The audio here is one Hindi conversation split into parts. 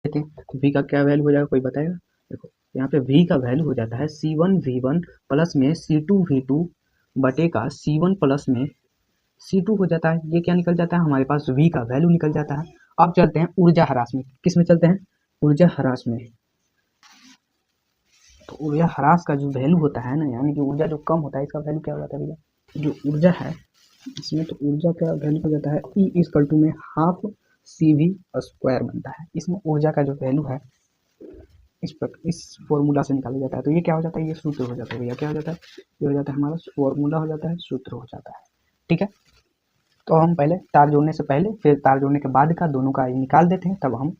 थे तो v का क्या वैल्यू हो जाएगा, कोई बताएगा? देखो यहाँ पे v का वैल्यू हो जाता है C1V1 प्लस में C2V2 बटे का C1 प्लस में C2 हो जाता है। ये क्या निकल जाता है, हमारे पास v का वैल्यू निकल जाता है। अब चलते हैं ऊर्जा ह्रास में। किस में चलते हैं? ऊर्जा ह्रास में। तो ऊर्जा ह्रास का जो वैल्यू होता है ना, यानी कि ऊर्जा जो कम होता है, इसका वैल्यू क्या हो जाता है भैया? जो ऊर्जा है इसमें, तो ऊर्जा का वैल्यू हो जाता है E इक्वल टू में हाफ CV स्क्वायर बनता है। इसमें ऊर्जा का जो वैल्यू है इस फॉर्मूला से निकाला जाता है। तो ये क्या हो जाता है, ये सूत्र हो जाता है भैया। क्या हो जाता है? ये हो जाता है हमारा फॉर्मूला हो जाता है, सूत्र हो जाता है। ठीक है, तो हम पहले तार जोड़ने से पहले फिर तार जोड़ने के बाद का दोनों का निकाल देते हैं, तब हम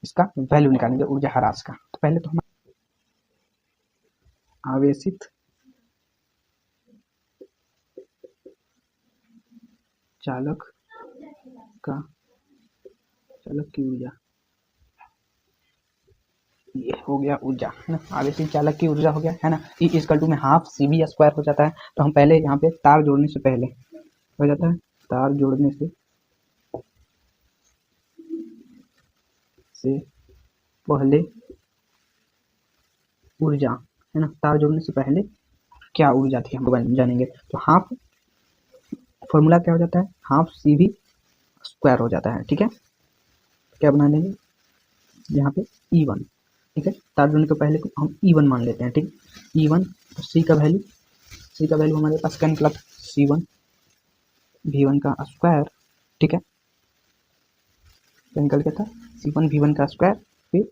इसका वैल्यू निकालेंगे ऊर्जा ह्रास का। तो पहले तो हम आवेशित चालक की ऊर्जा, ये हो गया ऊर्जा है ना, आवेशित चालक की ऊर्जा हो गया है ना। E इक्वल टू में हाफ CV स्क्वायर हो जाता है। तो हम पहले यहाँ पे तार जोड़ने से पहले हो जाता है, तार जोड़ने से पहले ऊर्जा है ना, तार जोड़ने से पहले क्या ऊर्जा थी हम जानेंगे। तो हाफ फॉर्मूला क्या हो जाता है, हाफ CV स्क्वायर हो जाता है। ठीक है, क्या बना लेंगे यहाँ पे E1। ठीक है, तार जोड़ने के पहले को हम E1 मान लेते हैं। ठीक, E1 तो C का वैल्यू हमारे पास क्या निकला, C1V1 का स्क्वायर। ठीक है, क्या निकल गया था, C1V1 का स्क्वायर। फिर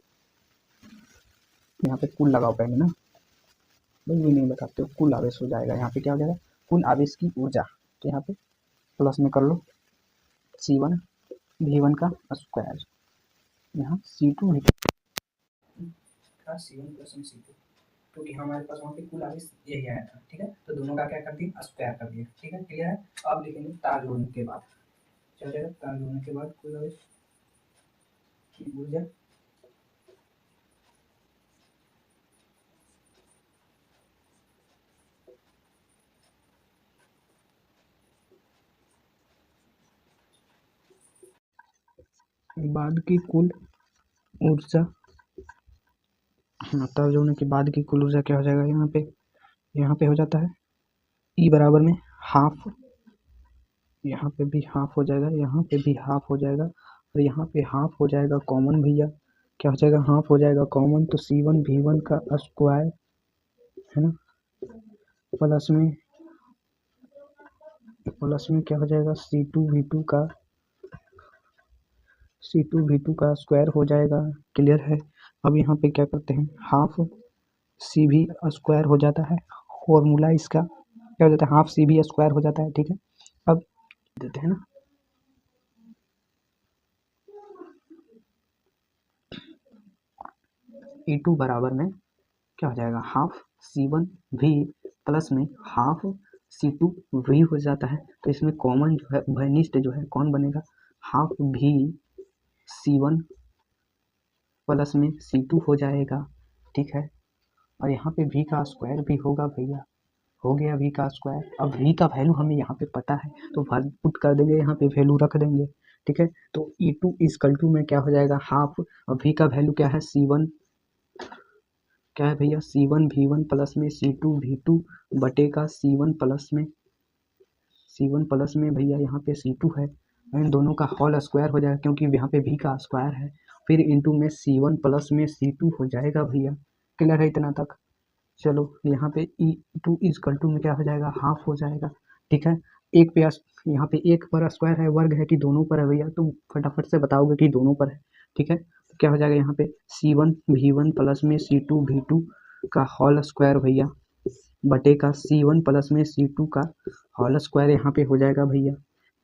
यहाँ पे कुल लगाओ पहले ना, भाई ये नहीं बताते हो, कुल आवेश हो जाएगा। यहाँ पे क्या हो जाएगा, कुल आवेश की ऊर्जा। तो यहाँ पे प्लस में कर लो C1V1 का स्क्वायर, यहाँ C2V2 का C1 प्लस में C2, क्योंकि हमारे पास वहाँ पे कुल आवेश यही आया था। ठीक है, तो दोनों का क्या कर दिया, स्क्वायर कर दिया। ठीक है, क्लियर है। अब लिखेंगे तार जोड़ने के बाद, चलेगा, तार जोड़ने के बाद कुल आवेश की ऊर्जा बाद की कुल ऊर्जा, तार जोड़ने के बाद की कुल ऊर्जा क्या हो जाएगा, यहाँ पे हो जाता है E बराबर में हाफ, यहाँ पे भी हाफ हो जाएगा, यहाँ पे भी हाफ हो जाएगा, और यहाँ पे हाफ हो जाएगा कॉमन भैया। क्या हो जाएगा, हाफ हो जाएगा कॉमन। तो C1V1 का स्क्वायर है ना, प्लस में क्या हो जाएगा, C2V2 का स्क्वायर हो जाएगा। क्लियर है। अब यहाँ पे क्या करते हैं, हाफ CV स्क्वायर हो जाता है। फॉर्मूला इसका क्या हो जाता है, हाफ CV स्क्वायर हो जाता है। ठीक है, अब देते हैं ना, E2 बराबर में क्या हो जाएगा, हाफ C1V प्लस में हाफ C2V हो जाता है। तो इसमें कॉमन जो है, उभयनिष्ठ जो है, कौन बनेगा, हाफ V C1 प्लस में C2 हो जाएगा। ठीक है, और यहाँ पे V का स्क्वायर भी होगा भैया, हो गया V का स्क्वायर। अब V का वैल्यू हमें यहाँ पे पता है, तो पुट कर देंगे, यहाँ पे वैल्यू रख देंगे। ठीक है, तो E2 इक्वल टू में क्या हो जाएगा, हाफ, और V का वैल्यू क्या है, C1 क्या है भैया, C1V1 प्लस में C2V2 बटे का C1 प्लस में भैया यहाँ पे C2 है, इन दोनों का होल स्क्वायर हो जाएगा, क्योंकि यहाँ पे V का स्क्वायर है। फिर इंटू में C1 प्लस में C2 हो जाएगा भैया। क्लियर है इतना तक। चलो यहाँ पे E2 इक्वल टू में क्या हो जाएगा, हाफ हो जाएगा। ठीक है, एक पे यहाँ पे एक पर स्क्वायर है, वर्ग है कि दोनों पर है भैया, तो फटाफट से बताओगे कि दोनों पर है। ठीक है, तो क्या हो जाएगा, यहाँ पे C1V1 प्लस में C2V2 का होल स्क्वायर भैया, बटे का C1 प्लस में C2 का होल स्क्वायर यहाँ पे हो जाएगा भैया।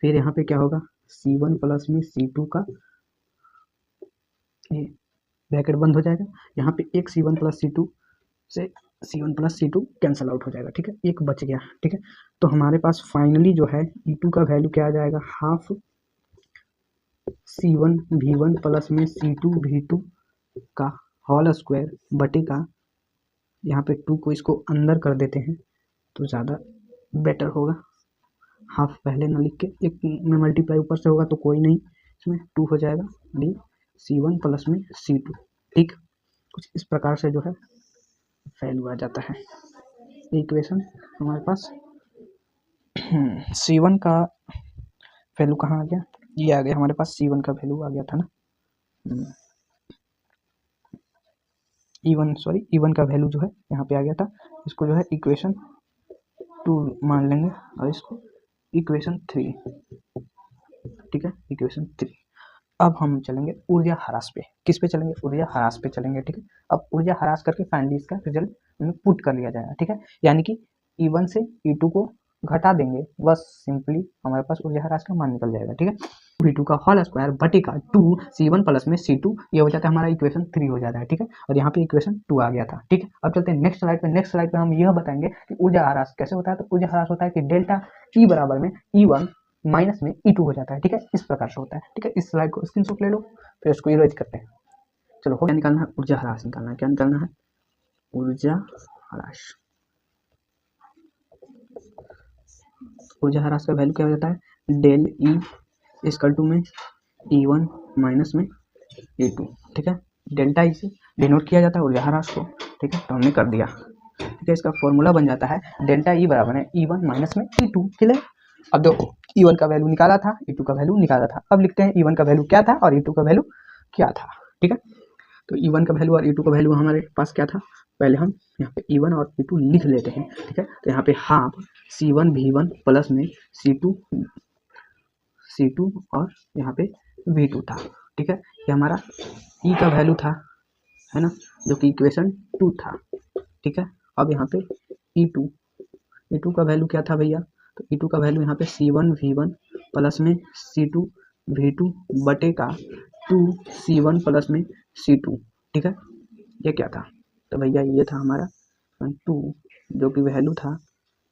फिर यहाँ पे क्या होगा, C1 प्लस में C2 का, ब्रैकेट बंद हो जाएगा। यहाँ पे एक C1 प्लस C2 से C1 plus C2 cancel out हो जाएगा। ठीक है, एक बच गया। ठीक है, तो हमारे पास फाइनली जो है E2 का वैल्यू क्या आ जाएगा, हाफ C1V1 प्लस में C2V2 का होल स्क्वायर बटे का, यहाँ पे 2 को इसको अंदर कर देते हैं तो ज़्यादा बेटर होगा। हाफ पहले ना लिख के, एक में मल्टीप्लाई ऊपर से होगा तो कोई नहीं, इसमें 2 हो जाएगा, C1 प्लस में C2, ठीक। कुछ इस प्रकार से जो है वैल्यू आ जाता है। इक्वेशन हमारे पास C1 का वैल्यू कहाँ आ गया, ये आ गया हमारे पास, C1 का वैल्यू आ गया था ना, E1 का वैल्यू जो है यहाँ पे आ गया था। इसको जो है इक्वेशन 2 मान लेंगे और इसको इक्वेशन 3, ठीक है, इक्वेशन 3। अब हम चलेंगे ऊर्जा ह्रास पे। किस पे चलेंगे, ऊर्जा ह्रास पे चलेंगे, ठीक है। अब ऊर्जा ह्रास करके फाइनली इसका रिजल्ट हमें पुट कर लिया जाएगा, ठीक है। यानी कि E1 से E2 को घटा देंगे, बस सिंपली हमारे पास ऊर्जा ह्रास का मान निकल जाएगा, ठीक है। V2 का होल स्क्वायर बटे का 2 C1 प्लस में C2, ये हो जाता है हमारा इक्वेशन 3 हो जाता है, ठीक है। और यहाँ पे इक्वेशन 2 आ गया था, ठीक है। अब चलते हैं नेक्स्ट स्लाइड पे। नेक्स्ट स्लाइड पे हम यह बताएंगे कि ऊर्जा ह्रास कैसे होता है। तो ऊर्जा ह्रास होता है कि डेल्टा E बराबर में E1 माइनस में E2 हो जाता है, ठीक है। इस प्रकार से होता है, ठीक है। इस स्लाइड को स्क्रीनशॉट ले लो, फिर इसको इरेज करते हैं। चलो, हो क्या निकालना है, ऊर्जा ह्रास निकालना है। क्या निकालना है, ऊर्जा ह्रास। ऊर्जा ह्रास का वैल्यू क्या हो जाता है, डेल ई इक्वल टू में E1 माइनस में E2, ठीक है। डेल्टा ई से डिनोट किया जाता है ऊर्जा ह्रास को, ठीक है। तो हमने कर दिया, ठीक है। इसका फॉर्मूला बन जाता है डेल्टा ई बराबर है E1 माइनस में E2, ठीक है। अब देखो E1 का वैल्यू निकाला था, E2 का वैल्यू निकाला था। अब लिखते हैं E1 का वैल्यू क्या था और E2 का वैल्यू क्या था, ठीक है। तो E1 का वैल्यू और E2 का वैल्यू हमारे पास क्या था, पहले हम यहाँ पे E1 और E2 लिख लेते हैं, ठीक है। तो यहाँ पे हाफ C1 V1 प्लस में C2 और यहाँ पे V2 था, ठीक है। ये हमारा E का वैल्यू था, है ना, जो कि इक्वेशन 2 था, ठीक है। अब यहाँ पे E2 का वैल्यू क्या था भैया, तो E2 का वैल्यू यहाँ पे C1 V1 प्लस में C2 V2 बटे का 2 C1 प्लस में C2, ठीक है। ये क्या था, तो भैया ये था हमारा 2, जो कि वैल्यू था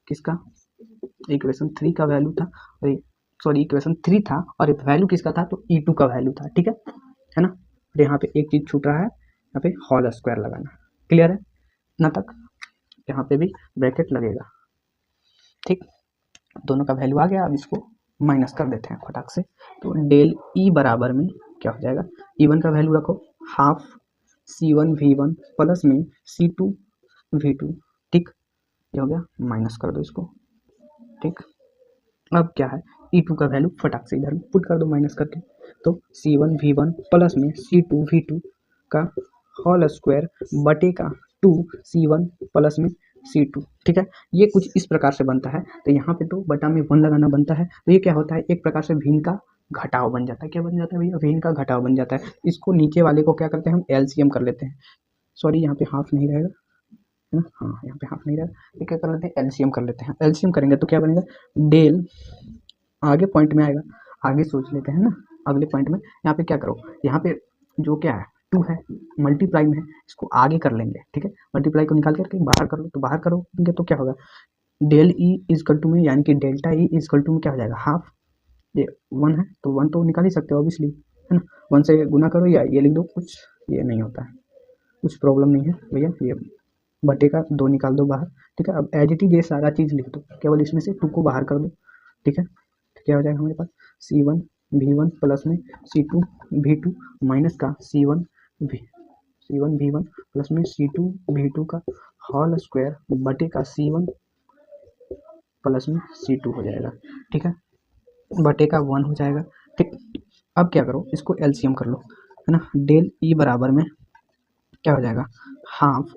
किसका, इक्वेशन 3 का वैल्यू था, सॉरी इक्वेशन 3 था, और वैल्यू किसका था, तो E2 का वैल्यू था, ठीक है ना। और यहाँ पे एक चीज छूट रहा है, यहाँ पे होल स्क्वायर लगाना, क्लियर है ना तक, यहाँ पे भी ब्रैकेट लगेगा, ठीक। दोनों का वैल्यू आ गया। अब इसको माइनस कर देते हैं फटाक से। तो डेल ई बराबर में क्या हो जाएगा, E1 का वैल्यू रखो हाफ C1 V1 प्लस में C2 V2, ठीक। ये हो गया, माइनस कर दो इसको, ठीक। अब क्या है, E2 का वैल्यू फटाक से इधर पुट कर दो माइनस करके। तो C1 V1 प्लस में C2 V2 का होल स्क्वायर बटे का 2 C1 प्लस में C2, ठीक है। ये कुछ इस प्रकार से बनता है। तो यहाँ पे तो बटा में 1 लगाना बनता है। तो ये क्या होता है, एक प्रकार से भिन्न का घटाव बन जाता है। क्या बन जाता है भैया, भिन्न का घटाव बन जाता है। इसको नीचे वाले को क्या करते हैं, हम एलसीएम कर लेते हैं। सॉरी यहाँ पे हाफ नहीं रहेगा, है ना, हाँ यहाँ पे हाफ नहीं रहेगा। ये क्या कर लेते हैं, एलसीएम कर लेते हैं। एलसीएम करेंगे तो क्या बनेगा, डेल, आगे पॉइंट में आएगा, आगे सोच लेते हैं ना, अगले पॉइंट में। यहाँ पे क्या करो, यहाँ पे जो क्या है 2 है, मल्टीप्लाई में है, इसको आगे कर लेंगे, ठीक है। मल्टीप्लाई को निकाल करके बाहर कर लो, तो बाहर करोगे तो क्या होगा, डेल ई इजकल टू में, यानी कि डेल्टा ई इजकल टू में क्या हो जाएगा, हाफ, ये 1 है तो 1 तो निकाल ही सकते हो ऑब्वियसली, है ना। 1 से गुना करो या ये लिख दो, कुछ ये नहीं होता है, कुछ प्रॉब्लम नहीं है भैया। ये बटे का 2 निकाल दो बाहर, ठीक है। अब एज इट इज ये सारा चीज़ लिख दो, केवल इसमें से 2 को बाहर कर दो, ठीक है। तो क्या हो जाएगा हमारे पास, C1 V1 प्लस में C2 V2 माइनस का C1 V1 प्लस में C2 V2 का होल स्क्वायर बटे का C1 प्लस में C2 हो जाएगा, ठीक है। बटे का 1 हो जाएगा, ठीक। अब क्या करो, इसको एलसीएम कर लो, है ना। डेल ई बराबर में क्या हो जाएगा, हाफ,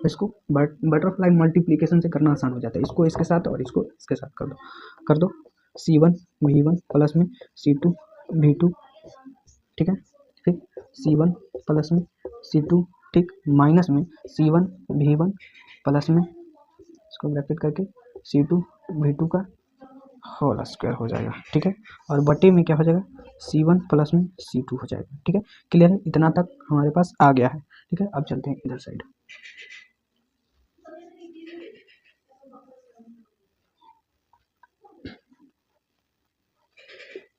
इसको बटरफ्लाई मल्टीप्लिकेशन से करना आसान हो जाता है। इसको इसके साथ और इसको इसके साथ कर दो C1 V1 प्लस में C2 V2, ठीक है। फिर C1 प्लस में C2, ठीक, माइनस में C1 V1 प्लस में, इसको ब्रैकेट करके C2 V2 का होल स्क्वायर हो जाएगा, ठीक है। और बटे में क्या हो जाएगा, C1 प्लस में C2 हो जाएगा, ठीक है। क्लियर है, इतना तक हमारे पास आ गया है, ठीक है। अब चलते हैं इधर साइड।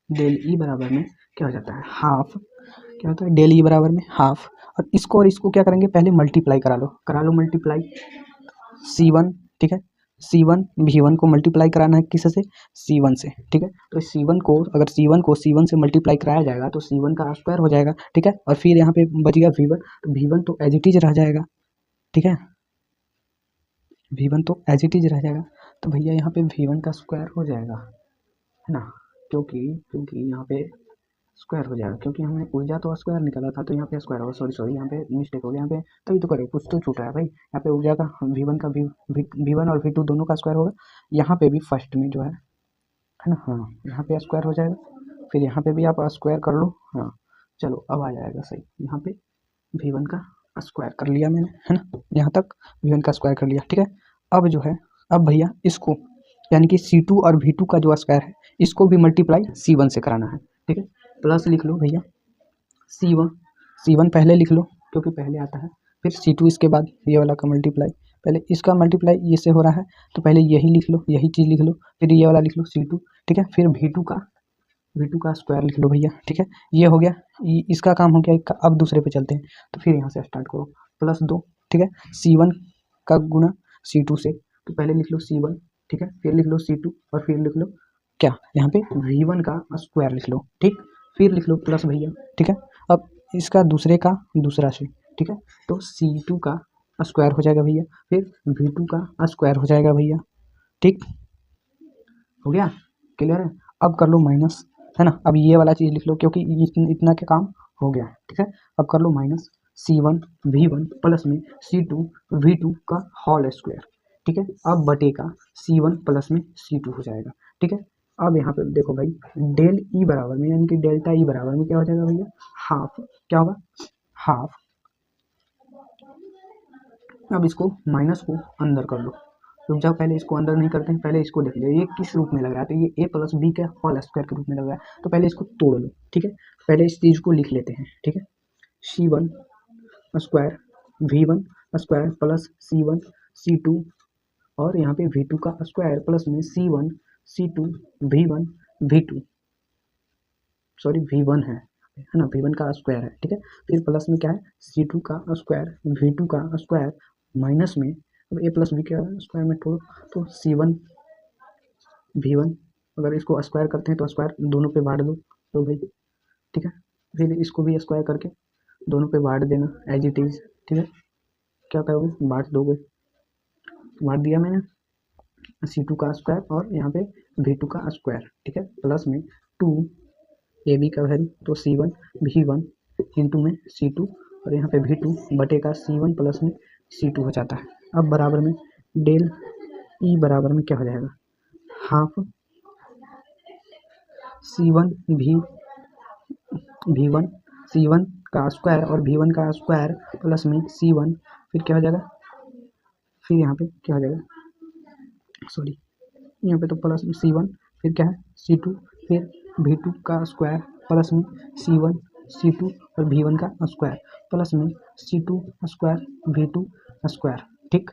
डेल ई बराबर में क्या हो जाता है, हाफ, क्या होता है, डेल ई बराबर में हाफ, और इसको क्या करेंगे, पहले मल्टीप्लाई करा लो मल्टीप्लाई C1, ठीक है। C1 V1 को मल्टीप्लाई कराना है किससे, C1 से, ठीक है। तो C1 को अगर C1 से मल्टीप्लाई कराया जाएगा तो C1 का स्क्वायर हो जाएगा, ठीक है। और फिर यहाँ पे बच गया V1, तो V1 तो एज इट इज रह जाएगा, ठीक है। V1 तो एज इट इज रह जाएगा, तो भैया यहाँ पे V1 का स्क्वायर हो जाएगा, है ना, क्योंकि यहाँ पे स्क्वायर हो जाएगा, क्योंकि हमें ऊर्जा तो स्क्वायर निकला था, तो यहाँ पे स्क्वायर होगा। सॉरी यहाँ पे मिस्टेक हो गया, यहाँ पे तभी तो करें, कुछ तो छूटा है भाई। यहाँ पे ऊर्जा का V1 का V1 और V2 दोनों का स्क्वायर होगा। यहाँ पे भी फर्स्ट में जो है ना, हाँ यहाँ पे स्क्वायर हो जाएगा, फिर यहाँ पे भी आप स्क्वायर कर लो, हाँ चलो अब आ जाएगा सही। यहाँ पे V1 का स्क्वायर कर लिया मैंने, है ना, यहाँ तक V1 का स्क्वायर कर लिया, ठीक है। अब जो है, अब भैया इसको यानी कि C2 और V2 का जो स्क्वायर है इसको भी मल्टीप्लाई C1 से कराना है, ठीक है। प्लस लिख लो भैया C1 पहले लिख लो क्योंकि पहले आता है, फिर C2 इसके बाद ये वाला का मल्टीप्लाई, पहले इसका मल्टीप्लाई ये से हो रहा है तो पहले यही लिख लो, यही चीज़ लिख लो, फिर ये वाला लिख लो C2, ठीक है। फिर V2 का स्क्वायर लिख लो भैया, ठीक है। ये हो गया, इसका काम हो गया। अब दूसरे पे चलते हैं, तो फिर यहाँ से स्टार्ट करो, +2, ठीक है। C1 का गुना C2 से, तो पहले लिख लो C1, ठीक है, फिर लिख लो C2 और फिर लिख लो क्या, यहाँ पे V1 का स्क्वायर लिख लो, ठीक। फिर लिख लो प्लस भैया, ठीक है। अब इसका दूसरे का दूसरा से, ठीक है, तो C2 का स्क्वायर हो जाएगा भैया, फिर V2 का स्क्वायर हो जाएगा भैया, ठीक हो गया, क्लियर है। अब कर लो माइनस, है ना। अब ये वाला चीज़ लिख लो क्योंकि इतना के काम हो गया, ठीक है। अब कर लो माइनस C1 V1 प्लस में C2 V2 का होल स्क्वायर, ठीक है। अब बटे का C1 प्लस में C2 हो जाएगा, ठीक है। अब यहाँ पे देखो भाई, डेल ई बराबर में यानी कि डेल्टा ई बराबर में क्या हो जाएगा भैया, हाफ, क्या होगा, हाफ। अब इसको माइनस को अंदर कर लो, रुक जाओ, पहले इसको अंदर नहीं करते हैं, पहले इसको देख लो ये किस रूप में लग रहा है, तो ये a प्लस बी के होल स्क्वायर के रूप में लग रहा है, तो पहले इसको तोड़ लो, ठीक है। पहले इस चीज़ को लिख लेते हैं, ठीक है। C1 square V1 square plus C1 C2 और यहाँ पे V2 का स्क्वायर प्लस में C1 C2 V1 V2 sorry V1 है ना, V1 का स्क्वायर है, ठीक है। फिर प्लस में क्या है, C2 का स्क्वायर V2 का स्क्वायर माइनस में, अब a प्लस बी के स्क्वायर में तोड़ो तो C1 V1, अगर इसको स्क्वायर करते हैं तो स्क्वायर दोनों पे बांट दो तो भाई, ठीक है। फिर इसको भी स्क्वायर करके दोनों पे बांट देना एज इट इज़, ठीक है। क्या करोगे, बांट दोगे, बांट दिया मैंने C2 का स्क्वायर और यहाँ पे V2 का स्क्वायर, ठीक है, प्लस में 2 AB का वैल्यू तो C1 V1 इंटू में C2 और यहाँ पे V2 बटे का C1 प्लस में C2 हो जाता है। अब बराबर में डेल ई बराबर में क्या हो जाएगा, हाफ C1 V1 C1 का स्क्वायर और V1 का स्क्वायर प्लस में C1, फिर क्या हो जाएगा, फिर यहाँ पे क्या हो जाएगा, सॉरी यहाँ पे तो प्लस में C1, फिर क्या है C2, फिर V2 का स्क्वायर प्लस में C1 C2 और V1 का स्क्वायर प्लस में C2 स्क्वायर V2 स्क्वायर, ठीक।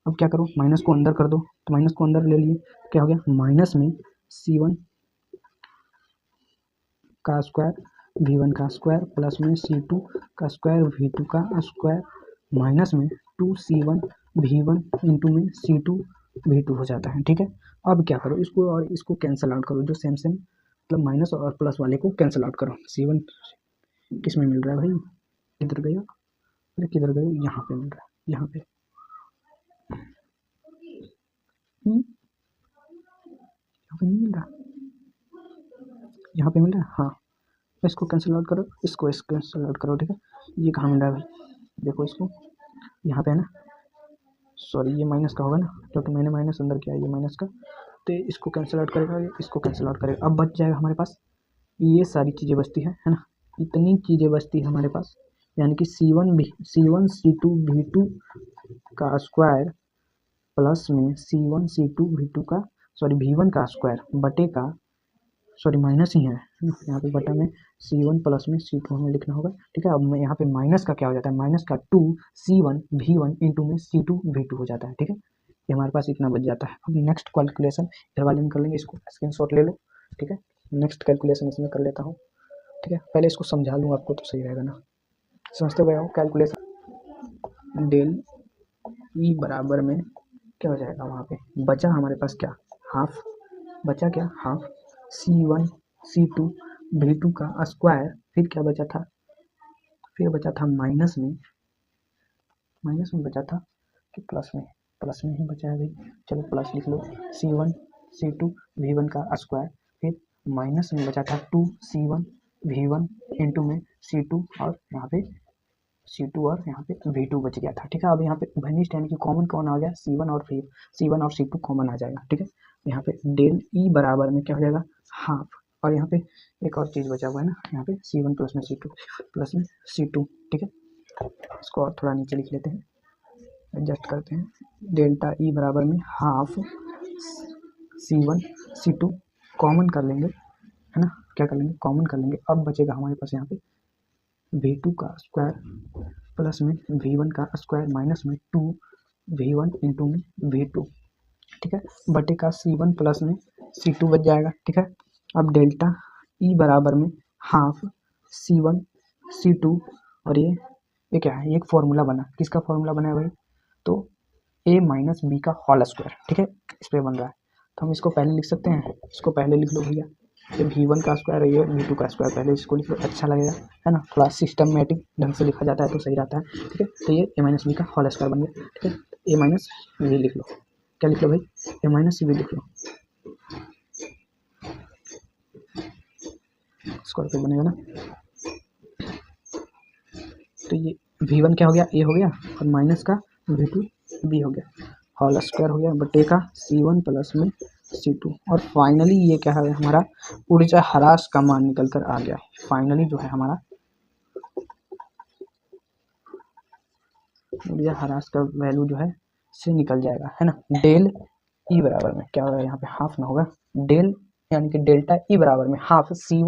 अब क्या करो, माइनस को अंदर कर दो, तो माइनस को अंदर ले लिए, क्या हो गया, माइनस में C1 का स्क्वायर V1 का स्क्वायर प्लस में C2 का स्क्वायर V2 का स्क्वायर माइनस में 2C1 V1 इंटू में C2 V2 हो जाता है, ठीक है। अब क्या करो, इसको और इसको कैंसिल आउट करो, जो सेम मतलब माइनस और प्लस वाले को कैंसिल आउट करो। C1 किस में मिल रहा है भाई, किधर गया, अरे किधर गए, यहाँ पे मिल रहा है, यहाँ पे नहीं मिल रहा, यहाँ पे मिल रहा है, हाँ। इसको कैंसिल आउट करो, इसको कैंसिल आउट करो, ठीक है। ये कहाँ मिल रहा है भाई, देखो इसको, यहाँ पे है ना, सॉरी ये माइनस का होगा ना, क्योंकि मैंने माइनस अंदर किया, ये माइनस का, तो इसको कैंसिल आउट करेगा, इसको कैंसिल आउट करेगा। अब बच जाएगा हमारे पास ये सारी चीज़ें बचती है ना, इतनी चीज़ें बचती है हमारे पास, यानी कि C1 C2 V2 का स्क्वायर प्लस में C1 C2 V2 का सॉरी V1 का स्क्वायर बटे का, सॉरी माइनस ही है यहाँ पे बटा में C1 प्लस में C2 हमें लिखना होगा, ठीक है। अब मैं यहाँ पे माइनस का क्या हो जाता है, माइनस का 2C1 V1 इंटू में C2 V2 हो जाता है, ठीक है। ये हमारे पास इतना बच जाता है। अब नेक्स्ट कैलकुलेशन इधर वाले में कर लेंगे, इसको स्क्रीनशॉट ले लो, ठीक है। नेक्स्ट कैलकुलेशन इसमें कर लेता हूँ, ठीक है। पहले इसको समझा लूँ आपको तो सही रहेगा ना, समझते गए हो। कैलकुलेशन डेल ई बराबर में क्या हो जाएगा वहाँ पे बचा हमारे पास क्या हाफ, बचा क्या हाफ C1 C2 V2 का स्क्वायर, फिर क्या बचा था, फिर बचा था माइनस में बचा था कि प्लस में ही बचा है भाई, चलो प्लस लिख लो C1 C2 V1 का स्क्वायर, फिर माइनस में बचा था 2C1 V1 इंटू में C2 और यहाँ पे C2 और यहाँ पे V2 बच गया था। ठीक है, अब यहाँ पे उभयनिष्ठ यानी कि कॉमन कौन आ गया C1 और C2 कॉमन आ जाएगा। ठीक है, यहाँ पे डेल ई बराबर में क्या हो जाएगा हाफ, और यहाँ पे एक और चीज़ बचा हुआ है ना, यहाँ पे C1 प्लस में C2 प्लस में C2। ठीक है, इसको और थोड़ा नीचे लिख लेते हैं, एडजस्ट करते हैं, डेल्टा ई बराबर में हाफ C1 C2 कॉमन कर लेंगे, है ना, क्या कर लेंगे कॉमन कर लेंगे। अब बचेगा हमारे पास यहाँ पे V2 का स्क्वायर प्लस में V1 का स्क्वायर माइनस में 2V1 इंटू में V2। ठीक है, बटे का C1 प्लस में C2 बच जाएगा। ठीक है, अब डेल्टा ई बराबर में हाफ C1 C2 और ये क्या है, ये एक फॉर्मूला बना, किसका फॉर्मूला बना है भाई, तो a माइनस बी का होल स्क्वायर। ठीक है, इस पर बन रहा है, तो हम इसको पहले लिख सकते हैं, इसको पहले लिख लो भैया, ये V1 का स्क्वायर है, ये V2 का स्क्वायर, पहले इसको लिख लो, अच्छा लगेगा, है ना, थोड़ा सिस्टमेटिक ढंग से लिखा जाता है तो सही रहता है। ठीक है, तो ये a माइनस बी का होल स्क्वायर बन गया। ठीक है, a माइनस बी लिख लो, क्या लिख लो भाई, a माइनस बी लिख लो, स्क्वायर पे बनेगा ना, तो ये V1 क्या हो गया a हो गया, और माइनस का V2 b हो गया, होल स्क्वायर हो गया बटे का C1 प्लस में C2, और फाइनली ये क्या है हमारा ऊर्जा ह्रास का मान निकल कर आ गया है। फाइनली जो है हमारा ऊर्जा ह्रास का वैल्यू जो है से निकल जाएगा, है ना, डेल ई बराबर में क्या होगा, यहाँ पे हाफ ना होगा, डेल यानी कि डेल्टा ई बराबर में हाफ C1